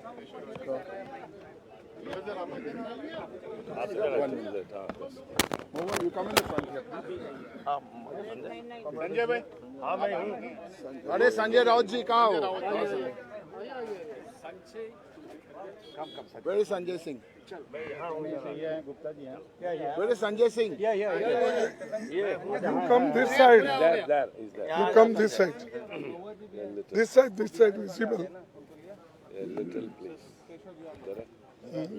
Mohan, you come in the front here. Sanjay भाई, हाँ मैं हूँ. अरे संजय राउत जी कहाँ हो? Where is Sanjay Singh? Where is Sanjay Singh? You come this side. There is there. You come this side. This side visible. A little please.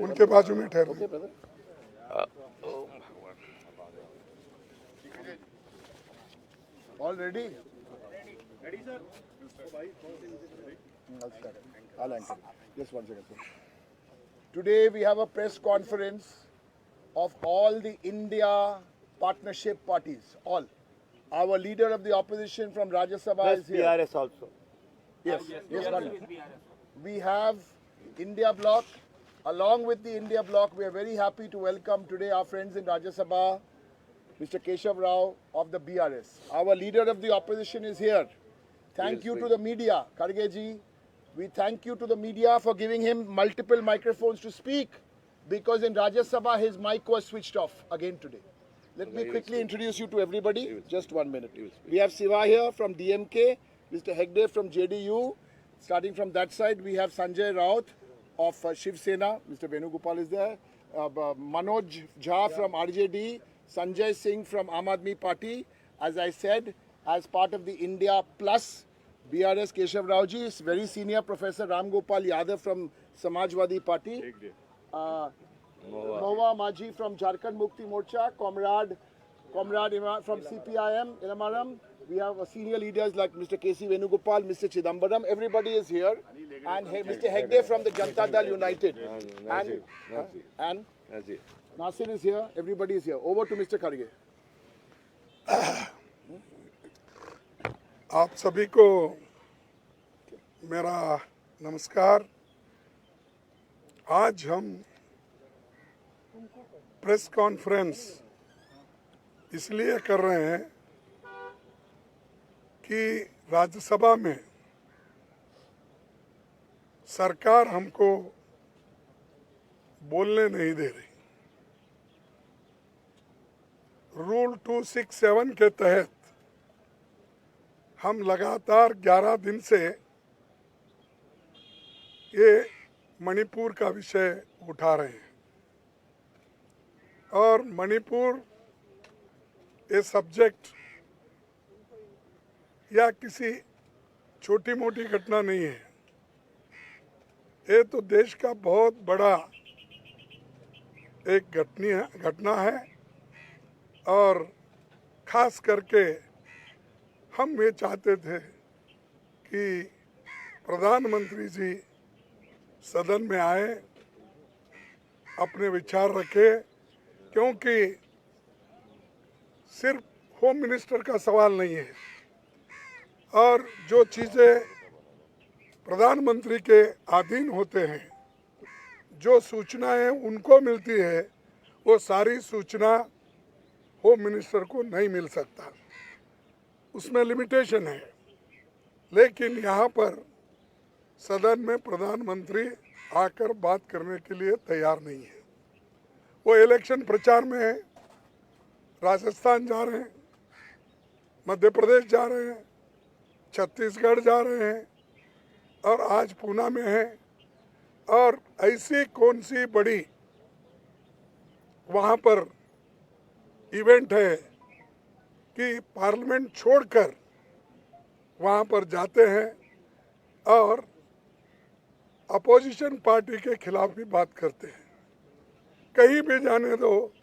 उनके बाजू में ठहरो. All ready? Ready, sir. I'll start. I'll anchor. Just one second, sir. Today we have a press conference of all the India partnership parties. All. Our leader of the opposition from Rajya Sabha is here. PRS also. Yes, one. We have India Bloc. Along with the India Bloc, we are very happy to welcome today our friends in Rajya Sabha, Mr. Keshav Rao of the BRS. Our leader of the opposition is here. Thank you to the media, Kharge ji. We thank you to the media for giving him multiple microphones to speak, because in Rajya Sabha his mic was switched off again today. Let me quickly introduce you to everybody. Just 1 minute. We have Siva here from DMK, Mr. Hegde from JDU. Starting from that side, we have Sanjay Raut of Shiv Sena. Mr. Venugopal is there. Manoj Jha from RJD. Sanjay Singh from Aam Aadmi Party. As I said, as part of the India Plus, BRS Keshav Rao ji is very senior. Professor Ram Gopal Yadav from Samajwadi Party. Mohwa Maji from Jharkhand Mukti Morcha. Comrade Imran from CPIM, Ilamaram. We have senior leaders like Mr. K.C. Venugopal, Mr. Chidambaram. Everybody is here. And Mr. Hegde from the Janata Dal United. And Nasir is here. Everybody is here. Over to Mr. Kharge. आप सभी को मेरा नमस्कार. आज हम press conference इसलिए कर रहे हैं कि राज्यसभा में सरकार हमको बोलने नहीं दे रही. रूल 267 के तहत हम लगातार 11 दिन से ये मणिपुर का विषय उठा रहे हैं. और मणिपुर ये सब्जेक्ट या किसी छोटी मोटी घटना नहीं है. ये तो देश का बहुत बड़ा एक घटना है. और खास करके हम ये चाहते थे कि प्रधानमंत्री जी सदन में आए, अपने विचार रखे, क्योंकि सिर्फ होम मिनिस्टर का सवाल नहीं है. और जो चीज़ें प्रधानमंत्री के अधीन होते हैं, जो सूचनाएं उनको मिलती है, वो सारी सूचना होम मिनिस्टर को नहीं मिल सकता. उसमें लिमिटेशन है. लेकिन यहाँ पर सदन में प्रधानमंत्री आकर बात करने के लिए तैयार नहीं है. वो इलेक्शन प्रचार में है. राजस्थान जा रहे हैं, मध्य प्रदेश जा रहे हैं, छत्तीसगढ़ जा रहे हैं और आज पूना में है. और ऐसी कौन सी बड़ी वहाँ पर इवेंट है कि पार्लियामेंट छोड़कर वहाँ पर जाते हैं और अपोजिशन पार्टी के खिलाफ भी बात करते हैं. कहीं भी जाने दो,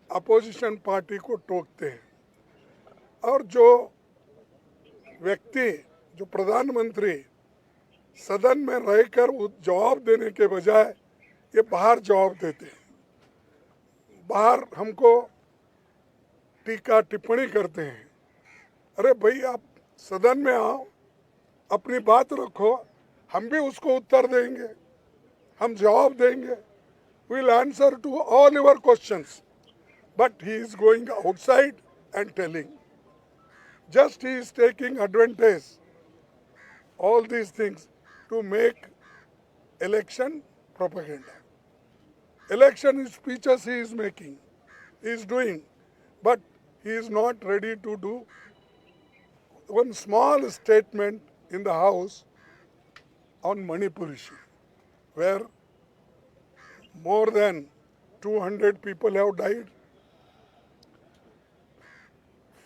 अपोजिशन पार्टी को टोकते हैं. और जो व्यक्ति, जो प्रधानमंत्री सदन में रहकर जवाब देने के बजाय ये बाहर जवाब देते हैं, बाहर हमको टीका टिप्पणी करते हैं. अरे भाई, आप सदन में आओ, अपनी बात रखो, हम भी उसको उत्तर देंगे, हम जवाब देंगे. We'll answer to all your questions. But he is going outside and telling. Just he is taking advantage all these things to make election propaganda. Election speeches he is making, he is doing, but he is not ready to do one small statement in the House on Manipur issue, where more than 200 people have died,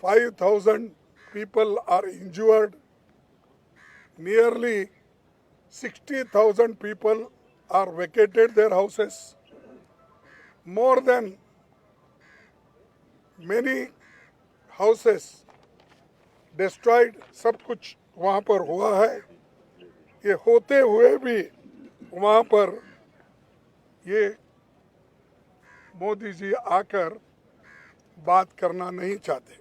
5,000 people are injured, nearly 60,000 people are vacated their houses, more than many houses destroyed, सब कुछ वहाँ पर हुआ है। ये होते हुए भी वहाँ पर ये मोदी जी आकर बात करना नहीं चाहते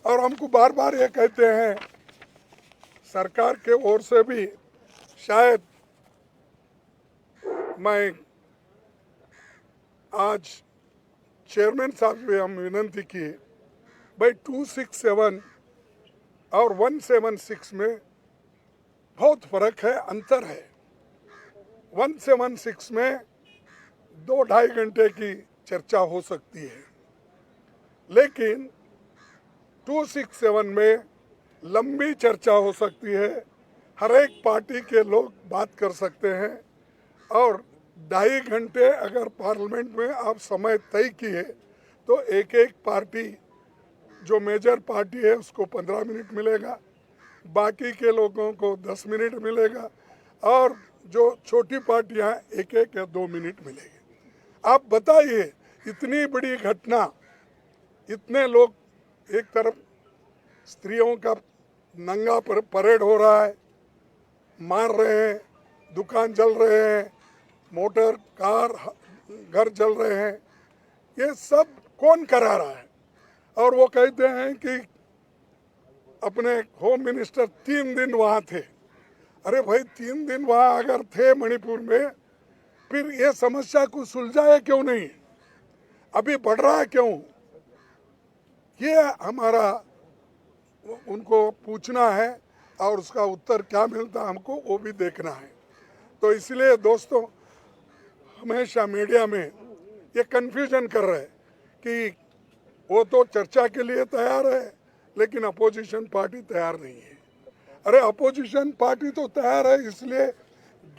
और हमको बार बार ये कहते हैं, सरकार के ओर से भी शायद मैं आज चेयरमैन साहब से हम विनती किए, भाई 267 और 176 में बहुत फर्क है, अंतर है। 176 में 2-2.5 घंटे की चर्चा हो सकती है, लेकिन 267 में लंबी चर्चा हो सकती है, हर एक पार्टी के लोग बात कर सकते हैं और 2.5 घंटे अगर पार्लियामेंट में आप समय तय किए तो एक एक पार्टी जो मेजर पार्टी है उसको 15 मिनट मिलेगा, बाकी के लोगों को 10 मिनट मिलेगा और जो छोटी पार्टियां एक या 2 मिनट मिलेगी। आप बताइए, इतनी बड़ी घटना, इतने लोग, एक तरफ स्त्रियों का नंगा परेड हो रहा है, मार रहे हैं, दुकान जल रहे हैं, मोटर कार घर जल रहे हैं, ये सब कौन करा रहा है? और वो कहते हैं कि अपने होम मिनिस्टर 3 दिन वहाँ थे। अरे भाई 3 दिन वहाँ अगर थे मणिपुर में, फिर ये समस्या को सुलझाया क्यों नहीं? अभी बढ़ रहा है क्यों? ये हमारा उनको पूछना है और उसका उत्तर क्या मिलता हमको वो भी देखना है। तो इसलिए दोस्तों, हमेशा मीडिया में ये कन्फ्यूजन कर रहे हैं कि वो तो चर्चा के लिए तैयार है लेकिन अपोजिशन पार्टी तैयार नहीं है। अरे अपोजिशन पार्टी तो तैयार है, इसलिए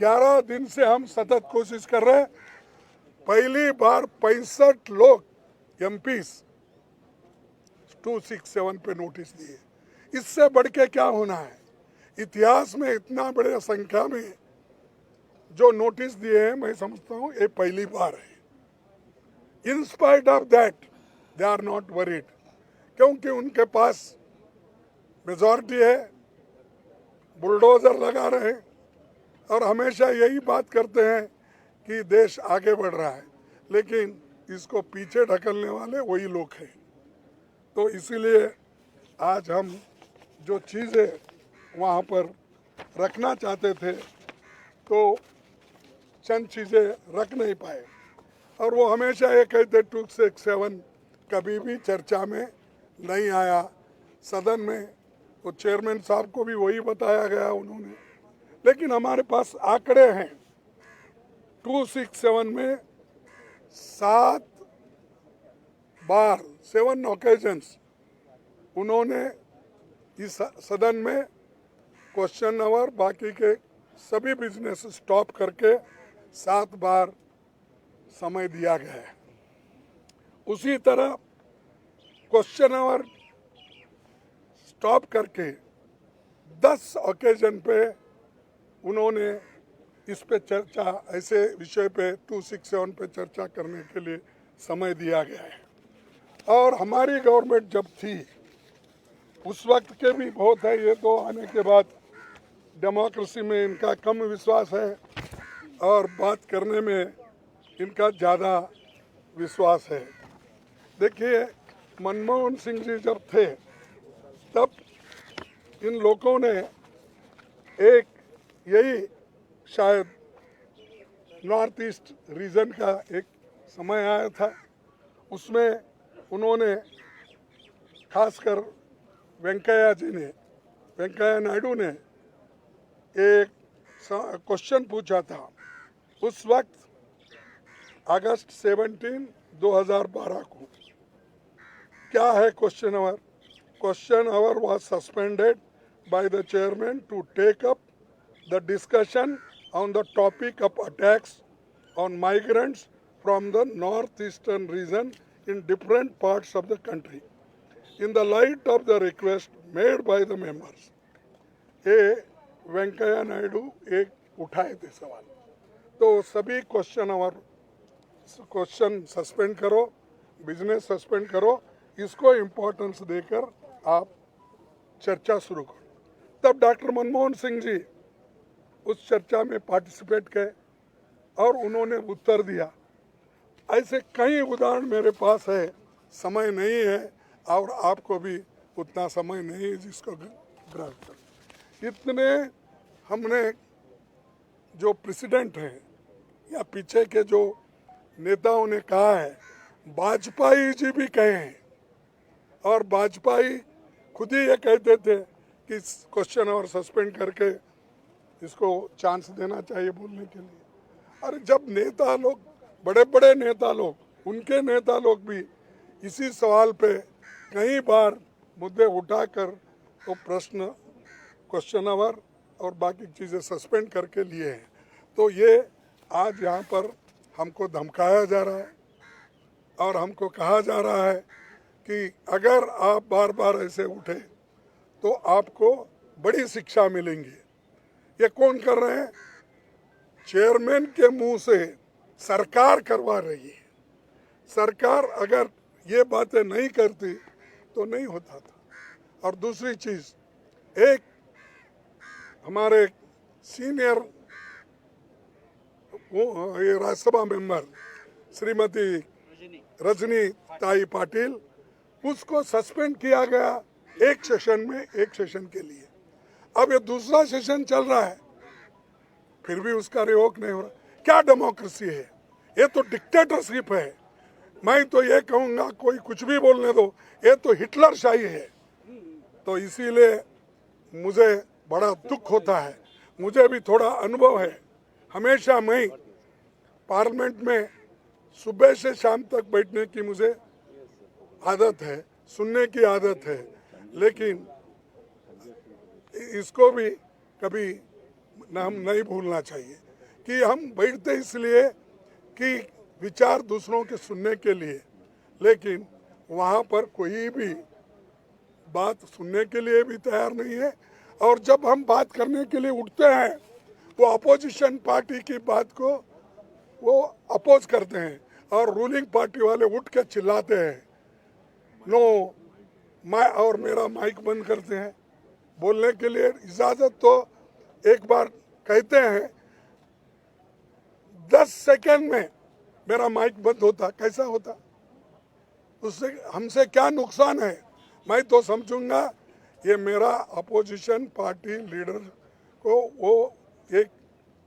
11 दिन से हम सतत कोशिश कर रहे हैं। पहली बार 65 लोग एमपीज 267 पे नोटिस दिए, इससे बढ़ के क्या होना है? इतिहास में इतना बड़े संख्या में जो नोटिस दिए हैं, मैं समझता हूँ ये पहली बार है। In spite of that they are not worried, क्योंकि उनके पास मेजॉरिटी है, बुलडोजर लगा रहे हैं और हमेशा यही बात करते हैं कि देश आगे बढ़ रहा है, लेकिन इसको पीछे ढकलने वाले वही लोग हैं। तो इसीलिए आज हम जो चीज़ें वहाँ पर रखना चाहते थे तो चंद चीज़ें रख नहीं पाए और वो हमेशा ये कहते 267 कभी भी चर्चा में नहीं आया। सदन में वो चेयरमैन साहब को भी वही बताया गया उन्होंने, लेकिन हमारे पास आंकड़े हैं। 267 में 7 बार 7 ओकेजन्स उन्होंने इस सदन में क्वेश्चन आवर बाकी के सभी बिजनेस स्टॉप करके 7 बार समय दिया गया है। उसी तरह क्वेश्चन आवर स्टॉप करके 10 ओकेजन पे उन्होंने इस पे चर्चा, ऐसे विषय पे 267 पे चर्चा करने के लिए समय दिया गया है। और हमारी गवर्नमेंट जब थी उस वक्त के भी बहुत है, ये तो आने के बाद डेमोक्रेसी में इनका कम विश्वास है और बात करने में इनका ज़्यादा विश्वास है। देखिए, मनमोहन सिंह जी जब थे तब इन लोगों ने एक, यही शायद नॉर्थ ईस्ट रीजन का एक समय आया था, उसमें उन्होंने खासकर वेंकैया नायडू ने एक क्वेश्चन पूछा था उस वक्त अगस्त 17, 2012 को क्या है question hour? Question hour was suspended by the chairman to take up the discussion on the topic of attacks on migrants from the northeastern region in different parts of the country. In the light of the request made by the members, ये वेंकैया नायडू एक उठाए थे सवाल, तो सभी question suspend करो, business suspend करो, इसको इम्पोर्टेंस देकर आप चर्चा शुरू करो। तब डॉक्टर मनमोहन सिंह जी उस चर्चा में पार्टिसिपेट किए और उन्होंने उत्तर दिया। ऐसे कई उदाहरण मेरे पास है, समय नहीं है और आपको भी उतना समय नहीं है जिसको ग्रहण कर। इतने हमने जो प्रेसिडेंट हैं या पीछे के जो नेताओं ने कहा है, वाजपेयी जी भी कहे हैं, और वाजपेयी खुद ही ये कहते थे कि क्वेश्चन और सस्पेंड करके इसको चांस देना चाहिए बोलने के लिए। और जब नेता लोग, बड़े बड़े नेता लोग, उनके नेता लोग भी इसी सवाल पे कई बार मुद्दे उठाकर तो प्रश्न, क्वेश्चन आवर और बाकी चीज़ें सस्पेंड करके लिए हैं, तो ये आज यहाँ पर हमको धमकाया जा रहा है और हमको कहा जा रहा है कि अगर आप बार बार ऐसे उठे तो आपको बड़ी शिक्षा मिलेंगी। ये कौन कर रहे हैं? चेयरमैन के मुंह से सरकार करवा रही है। सरकार अगर ये बातें नहीं करती तो नहीं होता था। और दूसरी चीज़, एक हमारे सीनियर ये राज्यसभा मेंबर श्रीमती रजनी ताई पाटिल, उसको सस्पेंड किया गया एक सेशन के लिए। अब ये दूसरा सेशन चल रहा है, फिर भी उसका रिवोक नहीं हो रहा। क्या डेमोक्रेसी है? ये तो डिक्टेटरशिप है। मैं तो ये कहूँगा कोई कुछ भी बोलने दो, ये तो हिटलरशाही है। तो इसीलिए मुझे बड़ा दुख होता है। मुझे भी थोड़ा अनुभव है, हमेशा मैं पार्लियामेंट में सुबह से शाम तक बैठने की मुझे आदत है, सुनने की आदत है, लेकिन इसको भी कभी हम नहीं भूलना चाहिए कि हम बैठते इसलिए कि विचार दूसरों के सुनने के लिए, लेकिन वहाँ पर कोई भी बात सुनने के लिए भी तैयार नहीं है। और जब हम बात करने के लिए उठते हैं, वो अपोजिशन पार्टी की बात को वो अपोज करते हैं और रूलिंग पार्टी वाले उठ के चिल्लाते हैं, नो मैं, और मेरा माइक बंद करते हैं। बोलने के लिए इजाज़त तो एक बार कहते हैं, 10 सेकंड में मेरा माइक बंद होता। कैसा होता? उससे हमसे क्या नुकसान है? मैं तो समझूंगा ये मेरा अपोजिशन पार्टी लीडर को वो एक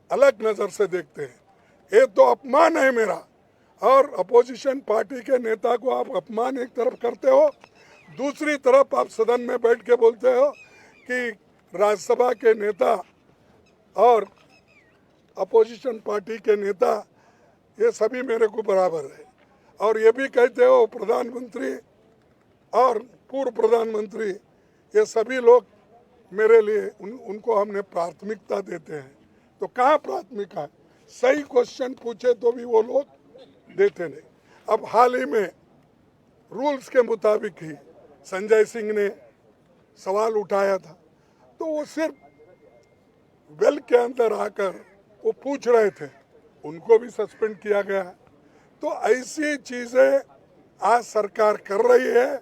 अलग नज़र से देखते हैं। ये तो अपमान है मेरा। और अपोजिशन पार्टी के नेता को आप अपमान एक तरफ करते हो, दूसरी तरफ आप सदन में बैठ के बोलते हो कि राज्यसभा के नेता और अपोजिशन पार्टी के नेता ये सभी मेरे को बराबर है। और ये भी कहते हो प्रधानमंत्री और पूर्व प्रधानमंत्री, ये सभी लोग मेरे लिए उनको हमने प्राथमिकता देते हैं। तो कहाँ प्राथमिकता है? सही क्वेश्चन पूछे तो भी वो लोग देते नहीं। अब हाल ही में रूल्स के मुताबिक ही संजय सिंह ने सवाल उठाया था, तो वो सिर्फ वेल के अंदर आकर वो पूछ रहे थे, उनको भी सस्पेंड किया गया है। तो ऐसी चीज़ें आज सरकार कर रही है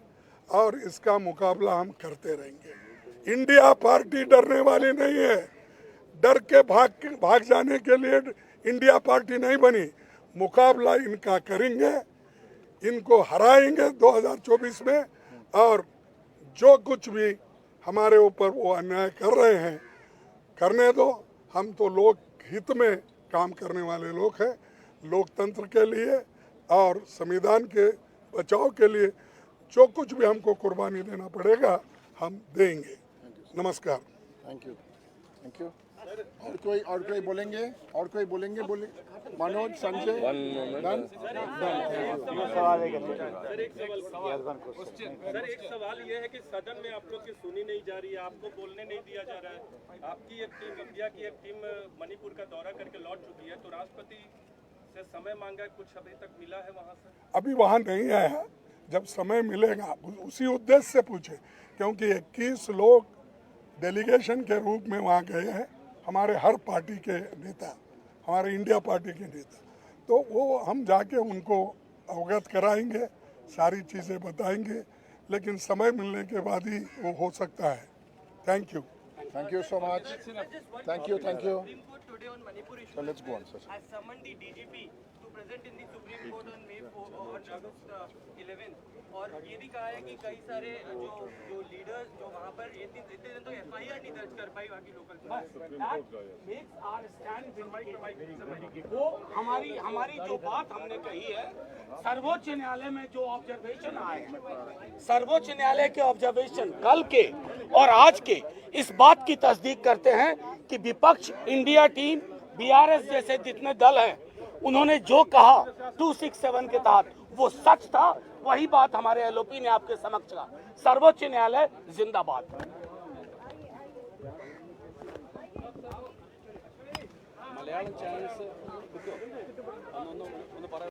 और इसका मुकाबला हम करते रहेंगे। इंडिया पार्टी डरने वाली नहीं है। डर के भाग जाने के लिए इंडिया पार्टी नहीं बनी। मुकाबला इनका करेंगे, इनको हराएंगे 2024 में। और जो कुछ भी हमारे ऊपर वो अन्याय कर रहे हैं, करने दो। हम तो लोक हित में काम करने वाले लोग हैं। लोकतंत्र के लिए और संविधान के बचाव के लिए जो कुछ भी हमको कुर्बानी देना पड़ेगा हम देंगे। नमस्कार। Thank you. और कोई बोलेंगे बोले Manoj Sanjay One moment. Done sir एक सवाल ये है कि सदन में आप लोग की सुनी नहीं जा रही है, आपको बोलने नहीं दिया जा रहा है। आपकी एक टीम, इंडिया की एक टीम मणिपुर का दौरा करके लौट चुकी है, तो राष्ट्रपति से समय मांगा, कुछ अभी तक मिला है वहाँ से? अभी वहाँ नहीं आया, जब समय मिलेगा उसी उद्देश्य से पूछे, क्योंकि 21 लोग डेलीगेशन के रूप में वहाँ गए हैं, हमारे हर पार्टी के नेता, हमारे इंडिया पार्टी के नेता, तो वो हम जाके उनको अवगत कराएंगे, सारी चीज़ें बताएंगे, लेकिन समय मिलने के बाद ही वो हो सकता है। Thank you so much thank you Supreme Court today on Manipur issue So let's go on, sir. has summoned the DGP to present in the Supreme Court on May 4 or August 11 और ये भी कहा है कि कई सारे जो leaders जो वहाँ पर इतने दिन तो FIR नहीं दर्ज कर पाई बाकी लोकल वो हमारी जो बात हमने कही है, सर्वोच्च न्यायालय में जो ऑब्जर्वेशन आए हैं, सर्वोच्च न्यायालय के ऑब्जर्वेशन कल के और आज के इस बात की तस्दीक करते हैं कि विपक्ष, इंडिया टीम, BRS जैसे जितने दल हैं, उन्होंने जो कहा 267 के तहत वो सच था। वही बात हमारे LOP ने आपके समक्ष कहा। सर्वोच्च न्यायालय जिंदाबाद। Malayalam channels